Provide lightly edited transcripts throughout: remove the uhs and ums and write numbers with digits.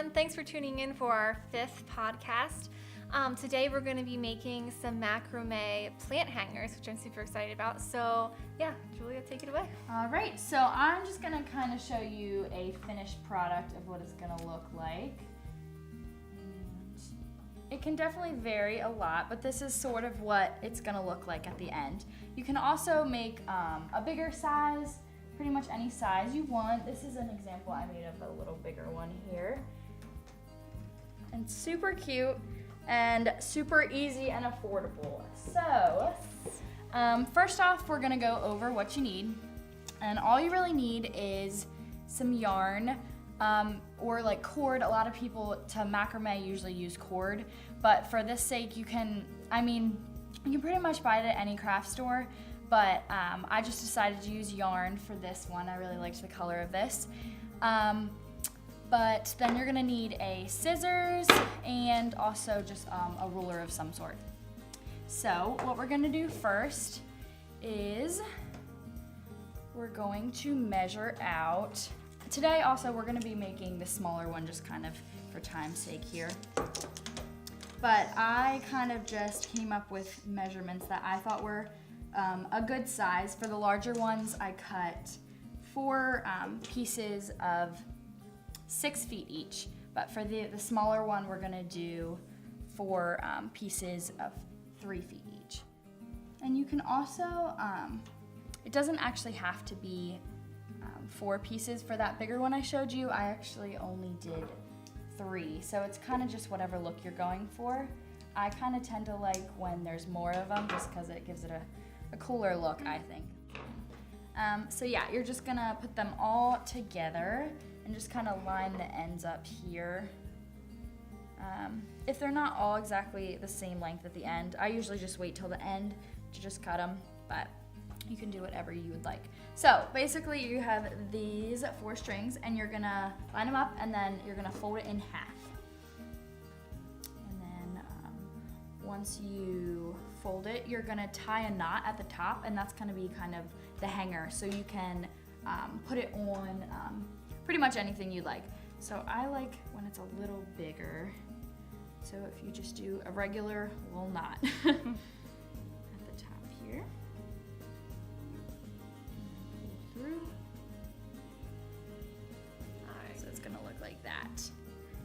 everyone. Thanks for tuning in for our 5th podcast. Today we're going to be making some macrame plant hangers, which I'm super excited about. So yeah, Julia, take it away. All right, so I'm just going to kind of show you a finished product of what it's going to look like. And it can definitely vary a lot, but this is sort of what it's going to look like at the end. You can also make a bigger size, pretty much any size you want. This is an example I made of a little bigger one here. And super cute and super easy and affordable. So, first off, we're gonna go over what you need. And all you really need is some yarn or like cord. A lot of people to macrame usually use cord, but for this sake, you can pretty much buy it at any craft store. But I just decided to use yarn for this one. I really liked the color of this. But then you're gonna need a scissors and also just a ruler of some sort. So what we're gonna do first is we're going to measure out. Today also we're gonna be making the smaller one just kind of for time's sake here. But I kind of just came up with measurements that I thought were a good size. For the larger ones, I cut 4 pieces of 6 feet each. But for the smaller one, we're gonna do 4 pieces of 3 feet each. And you can also, it doesn't actually have to be 4 pieces for that bigger one I showed you. I actually only did 3. So it's kind of just whatever look you're going for. I kind of tend to like when there's more of them just because it gives it a cooler look, I think. So yeah, you're just gonna put them all together and just kind of line the ends up here. If they're not all exactly the same length at the end, I usually just wait till the end to just cut them, but you can do whatever you would like. So basically you have these 4 strings and you're gonna line them up and then you're gonna fold it in half. And then once you fold it, you're gonna tie a knot at the top, and that's gonna be kind of the hanger, so you can put it on pretty much anything you like. So I like when it's a little bigger, so if you just do a regular little knot at the top here, pull through. Alright, so it's gonna look like that.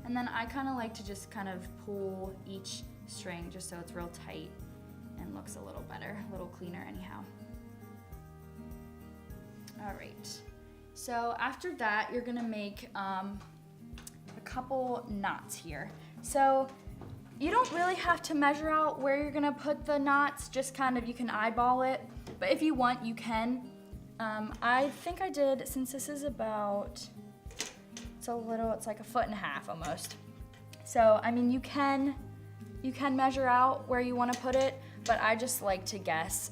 And then I kind of like to just kind of pull each string just so it's real tight and looks a little better, a little cleaner anyhow. All right, so after that, you're gonna make a couple knots here. So you don't really have to measure out where you're gonna put the knots, just kind of, you can eyeball it, but if you want, you can. I think I did, since this is about, it's like 1.5 foot almost. So, I mean, you can measure out where you wanna put it, but I just like to guess.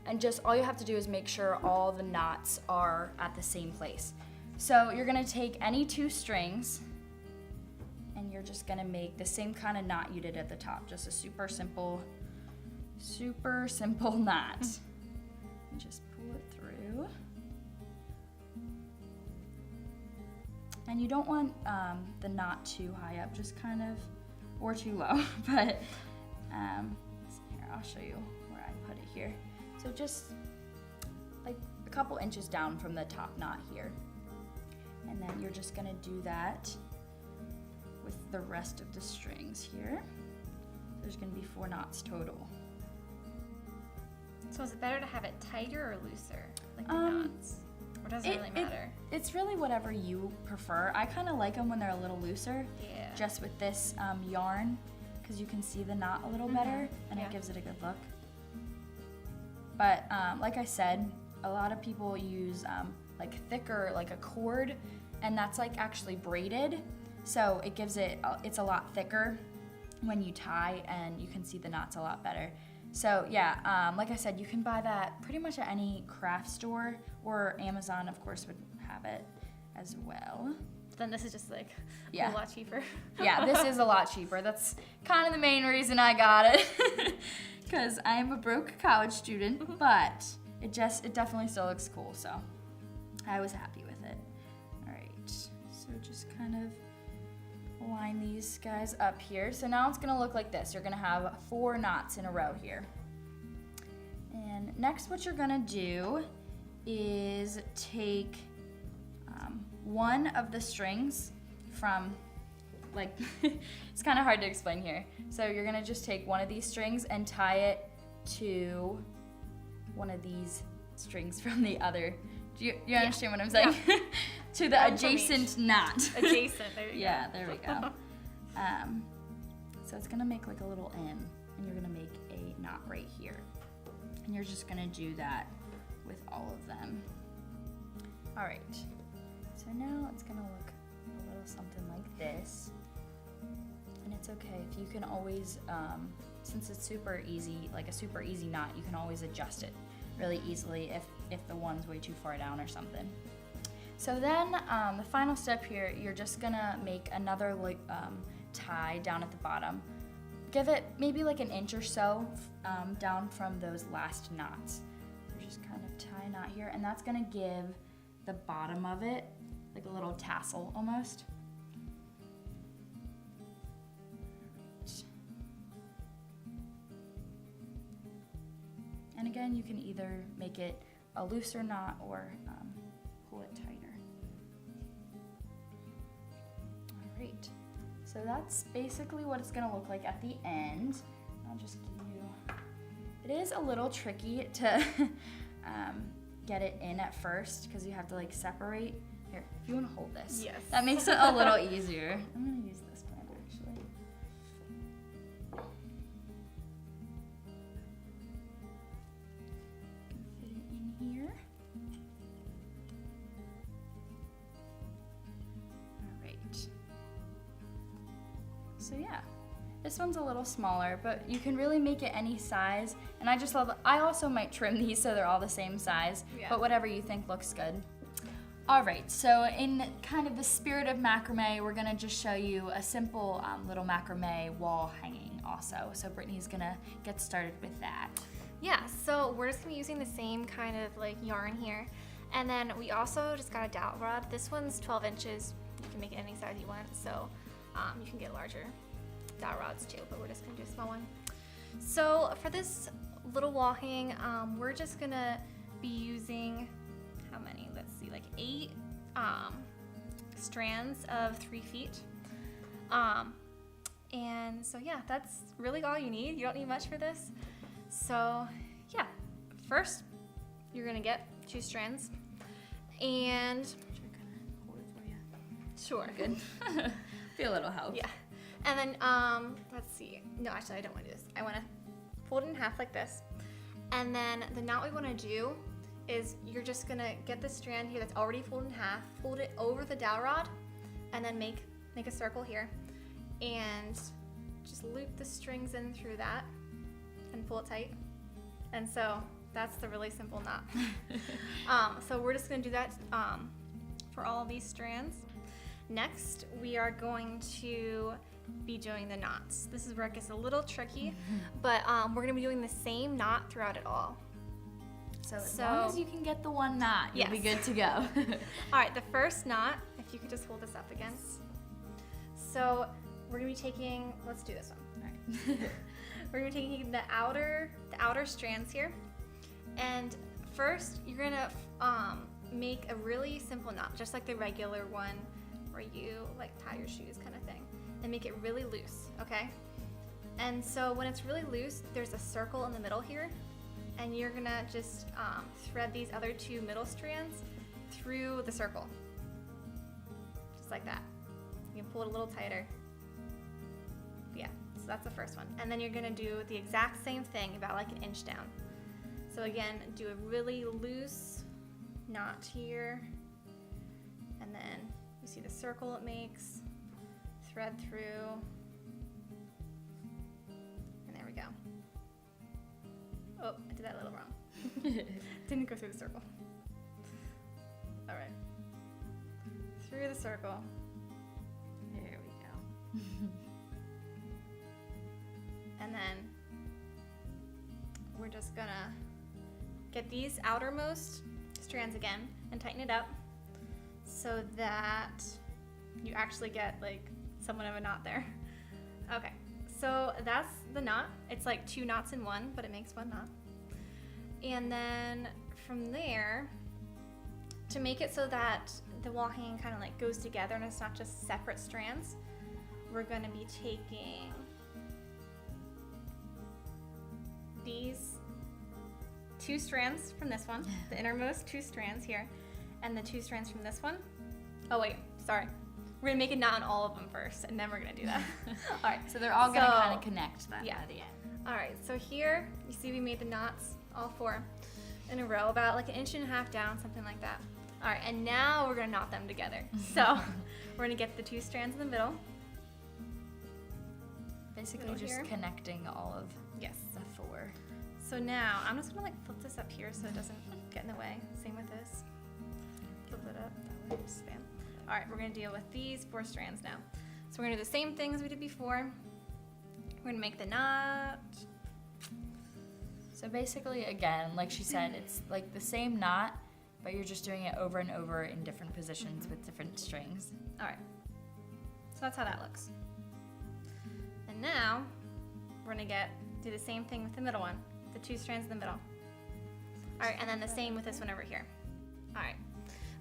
And just all you have to do is make sure all the knots are at the same place. So you're gonna take any 2 strings and you're just gonna make the same kind of knot you did at the top, just a super simple knot. And just pull it through. And you don't want the knot too high up, just kind of, or too low, but here, I'll show you where I put it here. So just like a couple inches down from the top knot here. And then you're just gonna do that with the rest of the strings here. There's gonna be 4 knots total. So is it better to have it tighter or looser, like the knots? Or does it really matter? It's really whatever you prefer. I kind of like them when they're a little looser, just with this yarn, because you can see the knot a little better and it gives it a good look. But like I said, a lot of people use like thicker, like a cord, and that's like actually braided. So it gives it's a lot thicker when you tie, and you can see the knots a lot better. So yeah, like I said, you can buy that pretty much at any craft store, or Amazon, of course, would have it as well. Then this is just like a lot cheaper. Yeah, this is a lot cheaper. That's kind of the main reason I got it, because I am a broke college student, but it definitely still looks cool, so I was happy with it. All right, so just kind of line these guys up here. So now it's gonna look like this. You're gonna have 4 knots in a row here. And next what you're gonna do is take one of the strings from, like, it's kind of hard to explain here. So you're gonna just take one of these strings and tie it to one of these strings from the other. Do you understand what I'm saying? Yeah. To the adjacent knot. Adjacent, there you go. Yeah, there we go. So it's gonna make like a little M, and you're gonna make a knot right here. And you're just gonna do that with all of them. All right, so now it's gonna look a little something like this. And it's okay if you can always, since it's super easy, like a super easy knot, you can always adjust it really easily if the one's way too far down or something. So then the final step here, you're just gonna make another tie down at the bottom. Give it maybe like an inch or so down from those last knots. You're just kind of tie a knot here, and that's gonna give the bottom of it like a little tassel almost. And again, you can either make it a looser knot or pull it tighter. All right, so that's basically what it's gonna look like at the end. I'll just give you, it is a little tricky to get it in at first because you have to like separate. Here, if you wanna hold this. Yes. That makes it a little easier. I'm gonna use this plan actually. Fit it in here. All right. So yeah, this one's a little smaller, but you can really make it any size. And I just love, I also might trim these so they're all the same size, but whatever you think looks good. All right, so in kind of the spirit of macrame, we're gonna just show you a simple little macrame wall hanging also. So Brittany's gonna get started with that. Yeah, so we're just gonna be using the same kind of like yarn here. And then we also just got a dowel rod. This one's 12 inches. You can make it any size you want, so you can get larger dowel rods too, but we're just gonna do a small one. So for this little wall hang, we're just gonna be using, how many? Let's see, like 8 strands of 3 feet. And so yeah, that's really all you need. You don't need much for this. So yeah, first you're gonna get 2 strands, and Should I kind of hold it for you? sure, Good. Feel a little help. yeah. And then let's see. No, actually, I don't want to do this. I want to fold it in half like this, and then the knot we want to do is you're just gonna get the strand here that's already folded in half, fold it over the dowel rod, and then make a circle here, and just loop the strings in through that and pull it tight. And so that's the really simple knot. So we're just gonna do that for all of these strands. Next, we are going to be doing the knots. This is where it gets a little tricky, but we're gonna be doing the same knot throughout it all. So as long as you can get the one knot, you'll be good to go. All right, the first knot, if you could just hold this up again. So we're gonna be taking, let's do this one. All right. We're gonna be taking the outer strands here, and first you're gonna make a really simple knot, just like the regular one where you like tie your shoes kind of thing, and make it really loose, okay? And so when it's really loose, there's a circle in the middle here, and you're gonna just thread these other 2 middle strands through the circle, just like that. You can pull it a little tighter. Yeah, so that's the first one. And then you're gonna do the exact same thing, about like an inch down. So again, do a really loose knot here, and then you see the circle it makes, thread through, and there we go. Oh, I did that a little wrong. Didn't go through the circle. All right. Through the circle. There we go. And then we're just gonna get these outermost strands again and tighten it up so that you actually get like somewhat of a knot there. Okay, so that's the knot. It's like 2 knots in one, but it makes 1 knot. And then from there, to make it so that the wall hanging kind of like goes together and it's not just separate strands, we're going to be taking these 2 strands from this one, the innermost 2 strands here, and the 2 strands from this one. Oh wait, sorry. We're gonna make a knot on all of them first, and then we're gonna do that. All right. So they're all gonna kind of connect then yeah. by the end. All right. So here you see we made the knots, all 4, in a row, about like 1.5 inches down, something like that. All right. And now we're gonna knot them together. So we're gonna get the 2 strands in the middle. Basically, just here. Connecting all of Yes. the 4. So now I'm just gonna like flip this up here so it doesn't get in the way. Same with this. Flip it up. That way. Spam. All right, we're gonna deal with these 4 strands now. So we're gonna do the same thing as we did before. We're gonna make the knot. So basically, again, like she said, it's like the same knot, but you're just doing it over and over in different positions with different strings. All right. So that's how that looks. And now we're gonna do the same thing with the middle one, the 2 strands in the middle. All right, and then the same with this one over here. All right.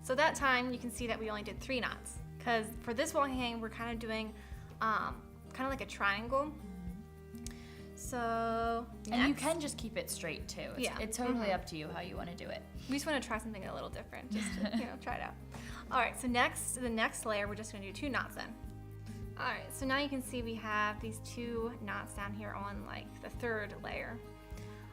So that time you can see that we only did 3 knots, because for this wall hang we're kind of doing kind of like a triangle. So and you can just keep it straight too. It's totally Mhm. up to you how you want to do it. We just want to try something a little different, just to try it out. All right, so the next layer we're just going to do 2 knots then. All right, so now you can see we have these 2 knots down here on like the 3rd layer.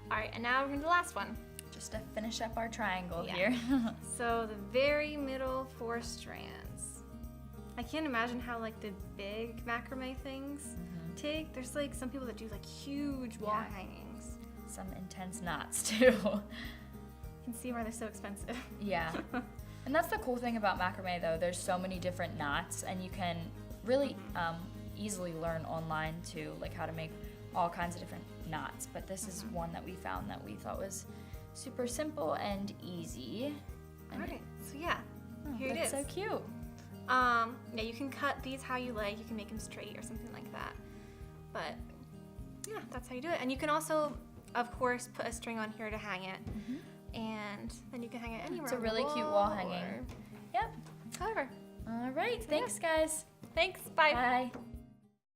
All right, and now we're going to do the last one. Just to finish up our triangle Yeah. here. So the very middle 4 strands. I can't imagine how like the big macrame things take. There's like some people that do like huge wall hangings. Some intense knots too. You can see why they're so expensive. Yeah. And that's the cool thing about macrame though. There's so many different knots and you can really easily learn online too, like how to make all kinds of different knots. But this is one that we found that we thought was super simple and easy. All right, so yeah, here it is. That's so cute. Yeah, you can cut these how you like. You can make them straight or something like that. But yeah, that's how you do it. And you can also, of course, put a string on here to hang it. And then you can hang it anywhere. It's a on the really cute wall hanging. or Yep. However. All right. Thanks, guys. Thanks. Bye. Bye.